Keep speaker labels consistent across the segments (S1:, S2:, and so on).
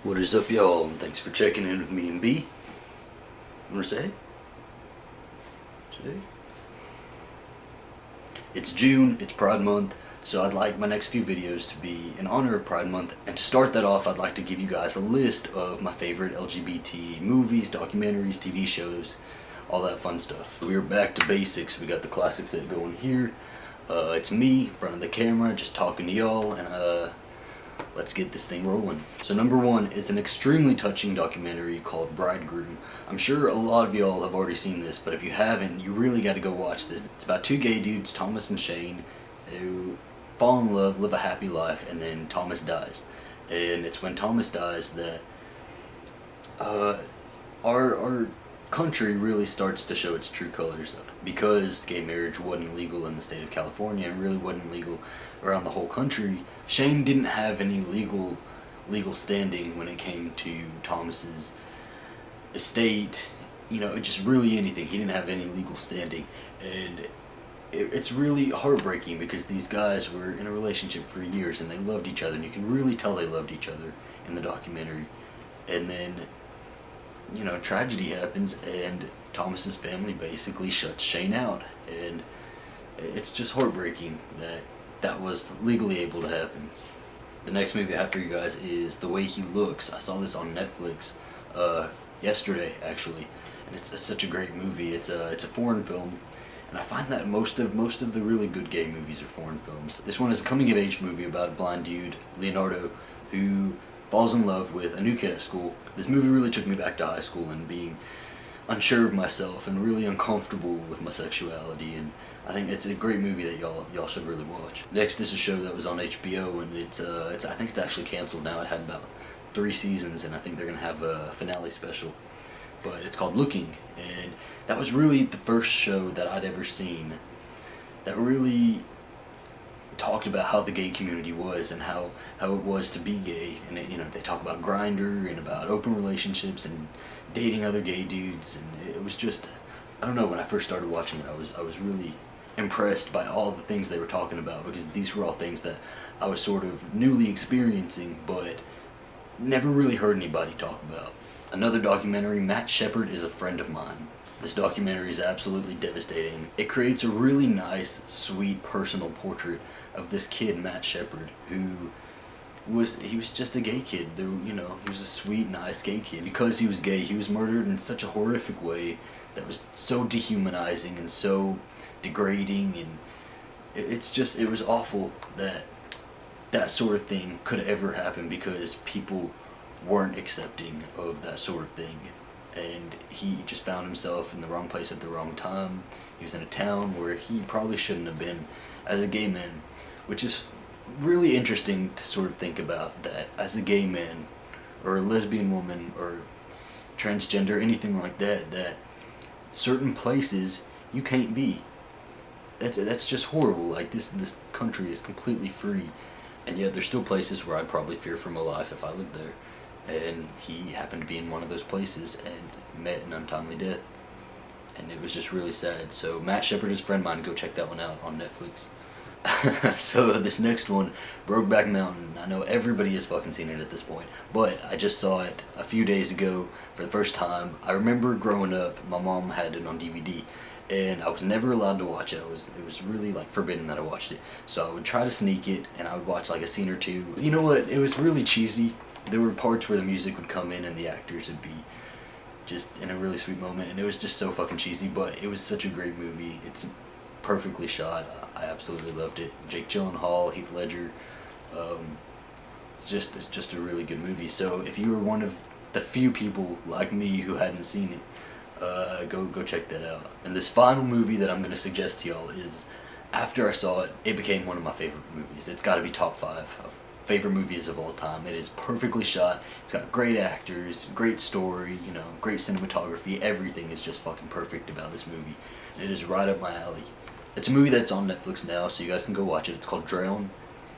S1: What is up, y'all, and thanks for checking in with me and B. You wanna say? Say? It's June, it's Pride Month, so I'd like my next few videos to be in honor of Pride Month, and to start that off, I'd like to give you guys a list of my favorite LGBT movies, documentaries, TV shows, all that fun stuff. We're back to basics. We got the classic set going here. It's me, in front of the camera, just talking to y'all, and let's get this thing rolling. So number one is an extremely touching documentary called Bridegroom. I'm sure a lot of y'all have already seen this, but if you haven't, you really got to go watch this. It's about two gay dudes, Thomas and Shane, who fall in love, live a happy life, and then Thomas dies. And it's when Thomas dies that our country really starts to show its true colors. Because gay marriage wasn't legal in the state of California and really wasn't legal around the whole country, Shane didn't have any legal standing when it came to Thomas's estate, you know, just really anything. He didn't have any legal standing, and it's really heartbreaking because these guys were in a relationship for years and they loved each other, and you can really tell they loved each other in the documentary. And then, you know, tragedy happens and Thomas's family basically shuts Shane out, and it's just heartbreaking that that was legally able to happen. The next movie I have for you guys is The Way He Looks. I saw this on Netflix yesterday, actually, and it's such a great movie. It's a foreign film, and I find that most of the really good gay movies are foreign films. This one is a coming-of-age movie about a blind dude, Leonardo, who falls in love with a new kid at school. This movie really took me back to high school and being unsure of myself and really uncomfortable with my sexuality, and I think it's a great movie that y'all should really watch. Next is a show that was on HBO, and it's I think it's actually canceled now. It had about 3 seasons, and I think they're gonna have a finale special. But it's called Looking, and that was really the first show that I'd ever seen that really talked about how the gay community was and how it was to be gay. And it, you know, they talk about Grindr and about open relationships and dating other gay dudes, and it was just, I don't know, when I first started watching it, I was really impressed by all the things they were talking about, because these were all things that I was sort of newly experiencing but never really heard anybody talk about. Another documentary, Matt Shepard Is a Friend of Mine. This documentary is absolutely devastating. It creates a really nice, sweet, personal portrait of this kid, Matt Shepard, who was just a gay kid. You know, he was a sweet, nice gay kid. Because he was gay, he was murdered in such a horrific way that was so dehumanizing and so degrading, and it was awful that that sort of thing could ever happen, because people weren't accepting of that sort of thing. And he just found himself in the wrong place at the wrong time. He was in a town where he probably shouldn't have been as a gay man, which is really interesting to sort of think about, that as a gay man or a lesbian woman or transgender, anything like that, that certain places you can't be. That's just horrible. Like, this country is completely free, and yet there's still places where I'd probably fear for my life if I lived there. And he happened to be in one of those places and met an untimely death, and it was just really sad. So Matt Shepard Is a Friend of Mine, go check that one out on Netflix. So this next one, Brokeback Mountain. I know everybody has fucking seen it at this point, but I just saw it a few days ago for the first time. I remember growing up, my mom had it on DVD, and I was never allowed to watch it. It was really like forbidden that I watched it. So I would try to sneak it, and I would watch like a scene or two. You know what? It was really cheesy. There were parts where the music would come in and the actors would be just in a really sweet moment, and it was just so fucking cheesy, but it was such a great movie. It's perfectly shot. I absolutely loved it. Jake Gyllenhaal, Heath Ledger. It's just a really good movie. So if you were one of the few people like me who hadn't seen it, go check that out. And this final movie that I'm going to suggest to y'all is, after I saw it, it became one of my favorite movies. It's got to be top 5 of favorite movies of all time. It is perfectly shot. It's got great actors, great story, you know, great cinematography. Everything is just fucking perfect about this movie. It is right up my alley. It's a movie that's on Netflix now, so you guys can go watch it. It's called Drown,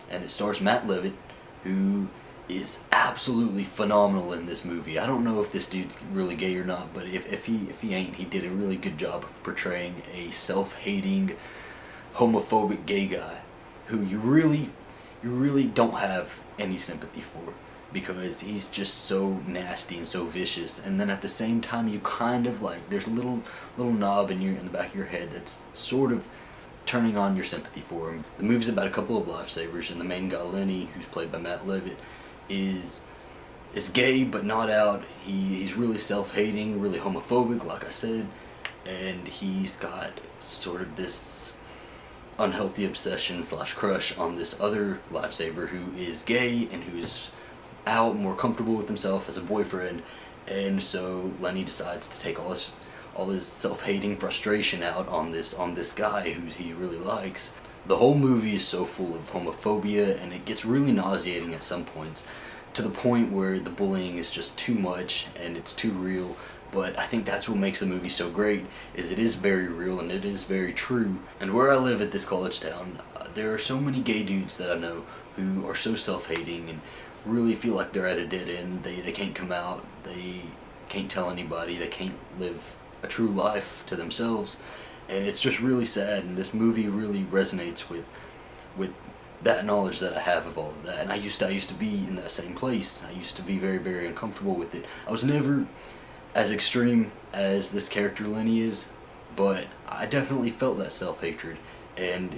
S1: and it stars Matt Levitt, who is absolutely phenomenal in this movie. I don't know if this dude's really gay or not, but if he ain't, he did a really good job of portraying a self-hating, homophobic gay guy who you really don't have any sympathy for. because he's just so nasty and so vicious. And then at the same time, you kind of like, there's a little knob in the back of your head that's sort of turning on your sympathy for him. The movie's about a couple of lifesavers, and the main guy, Lenny, who's played by Matt Levitt, is gay but not out. He's really self-hating, really homophobic, like I said, and he's got sort of this unhealthy obsession slash crush on this other lifesaver who is gay and who's out, more comfortable with himself as a boyfriend. And so Lenny decides to take all his self-hating frustration out on this guy who he really likes. The whole movie is so full of homophobia, and it gets really nauseating at some points, to the point where the bullying is just too much and it's too real. But I think that's what makes the movie so great, is it is very real and it is very true. And where I live at this college town, there are so many gay dudes that I know who are so self-hating and really feel like they're at a dead end. They can't come out, they can't tell anybody, they can't live a true life to themselves. And it's just really sad, and this movie really resonates with that knowledge that I have of all of that. And I used to be in that same place. I used to be very, very uncomfortable with it. I was never as extreme as this character Lenny is, but I definitely felt that self-hatred, and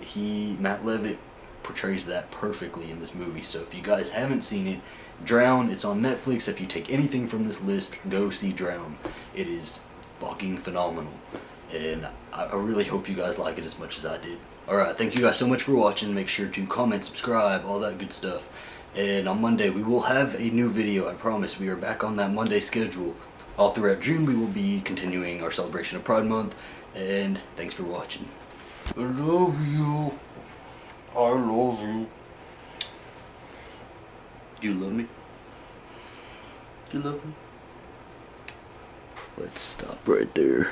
S1: Matt Levitt portrays that perfectly in this movie. So if you guys haven't seen it, Drown, it's on Netflix. If you take anything from this list, go see Drown. It is fucking phenomenal, and I really hope you guys like it as much as I did. Alright, thank you guys so much for watching. Make sure to comment, subscribe, all that good stuff. And on Monday we will have a new video, I promise. We are back on that Monday schedule. All throughout June we will be continuing our celebration of Pride Month, and thanks for watching. I love you. I love you. You love me? You love me? Let's stop right there.